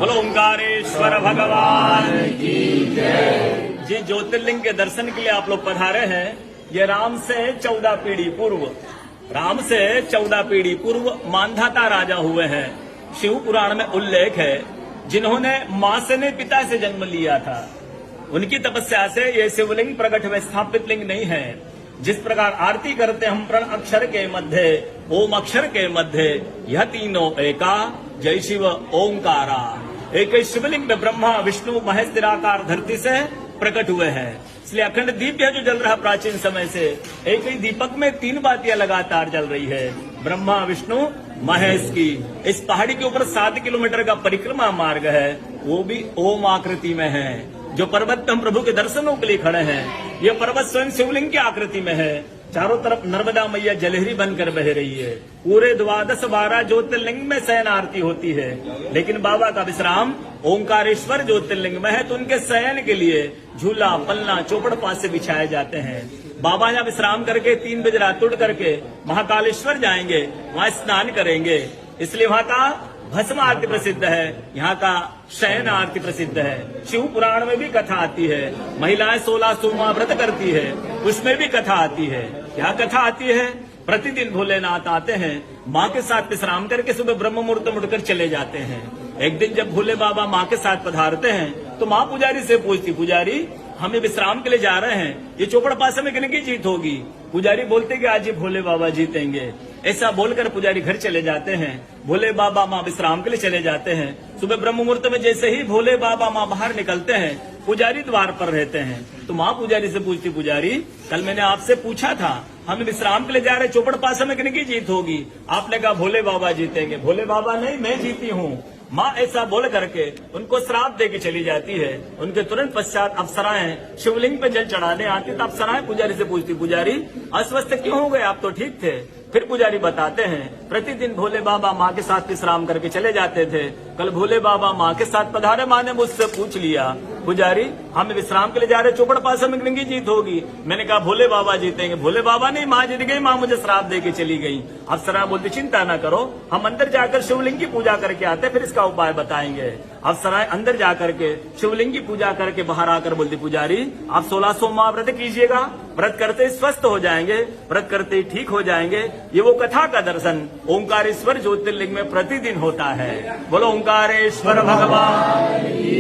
बोलो ओंकारेश्वर भगवान की जय। जी ज्योतिर्लिंग के दर्शन के लिए आप लोग पधारे हैं। ये राम से 14 पीढ़ी पूर्व मांधाता राजा हुए हैं। शिव पुराण में उल्लेख है जिन्होंने मां से नहीं पिता से जन्म लिया था। उनकी तपस्या से ये शिवलिंग प्रकट हुए, स्थापित लिंग नहीं है। जिस प्रकार आरती करते हम प्रण अक्षर के मध्य, ओम अक्षर के मध्य, यह तीनों एका, जय शिव ओंकारा। एक ही शिवलिंग में ब्रह्मा विष्णु महेश निराकार धरती से प्रकट हुए हैं। इसलिए अखंड दीप जो जल रहा प्राचीन समय से, एक ही दीपक में 3 बातियां लगातार जल रही है, ब्रह्मा विष्णु महेश की। इस पहाड़ी के ऊपर 7 किलोमीटर का परिक्रमा मार्ग है, वो भी ओम आकृति में है। जो पर्वत हम प्रभु के दर्शनों के लिए खड़े हैं, ये पर्वत स्वयं शिवलिंग की आकृति में है। चारों तरफ नर्मदा मैया जलहरी बनकर बह रही है। पूरे 12 ज्योतिर्लिंग में शयन आरती होती है, लेकिन बाबा का विश्राम ओंकारेश्वर ज्योतिर्लिंग में है, तो उनके शयन के लिए झूला पलना चौपड़ पास से बिछाए जाते हैं। बाबा यहाँ विश्राम करके 3 बजे रात उठ करके महाकालेश्वर जाएंगे, वहाँ स्नान करेंगे। इसलिए वहाँ का भस्म आरती प्रसिद्ध है, यहाँ का शयन आरती प्रसिद्ध है। शिव पुराण में भी कथा आती है, महिलाएं 16 सोमवार व्रत करती है, उसमें भी कथा आती है। क्या कथा आती है? प्रतिदिन भोलेनाथ आते हैं, माँ के साथ विश्राम करके सुबह ब्रह्म मुहूर्त में उठकर चले जाते हैं। एक दिन जब भोले बाबा माँ के साथ पधारते हैं तो माँ पुजारी से पूछती, पुजारी हमें विश्राम के लिए जा रहे हैं, ये चौपड़ पासे में किन की जीत होगी? पुजारी बोलते कि आज ही भोले बाबा जीतेंगे। ऐसा बोलकर पुजारी घर चले जाते हैं। भोले बाबा माँ विश्राम के लिए चले जाते हैं। सुबह ब्रह्म मुहूर्त में जैसे ही भोले बाबा माँ बाहर निकलते हैं, पुजारी द्वार पर रहते हैं। तो माँ पुजारी से पूछती, पुजारी कल मैंने आपसे पूछा था हम विश्राम के लिए जा रहे, चौपड़ पासे में किन की जीत होगी? आपने कहा भोले बाबा जीतेंगे। भोले बाबा नहीं, मैं जीती हूँ। माँ ऐसा बोल करके उनको श्राप दे के चली जाती है। उनके तुरंत पश्चात अप्सराएं शिवलिंग पे जल चढ़ाने आती, तो अप्सराएं पुजारी से पूछती, पुजारी अस्वस्थ क्यों हो गए, आप तो ठीक थे। फिर पुजारी बताते हैं प्रतिदिन भोले बाबा माँ के साथ विश्राम करके चले जाते थे। कल भोले बाबा माँ के साथ पधारे, माँ ने मुझसे पूछ लिया, पुजारी हम विश्राम के लिए जा रहे, चौपड़ पासे में किन की जीत होगी? मैंने कहा भोले बाबा जीतेंगे। भोले बाबा नहीं, माँ जीत गई, माँ मुझे श्राप दे के चली गई। अप्सरा बोलती, चिंता न करो, हम अंदर जाकर शिवलिंग की पूजा करके आते, फिर इसका उपाय बताएंगे। अप्सराएं अंदर जाकर के शिवलिंग की पूजा करके बाहर आकर बोलती, पुजारी आप 16 सोमवार व्रत कीजिएगा, व्रत करते स्वस्थ हो जाएंगे, व्रत करते ठीक हो जाएंगे। ये वो कथा का दर्शन ओंकारेश्वर ज्योतिर्लिंग में प्रतिदिन होता है। बोलो ओंकारेश्वर भगवान।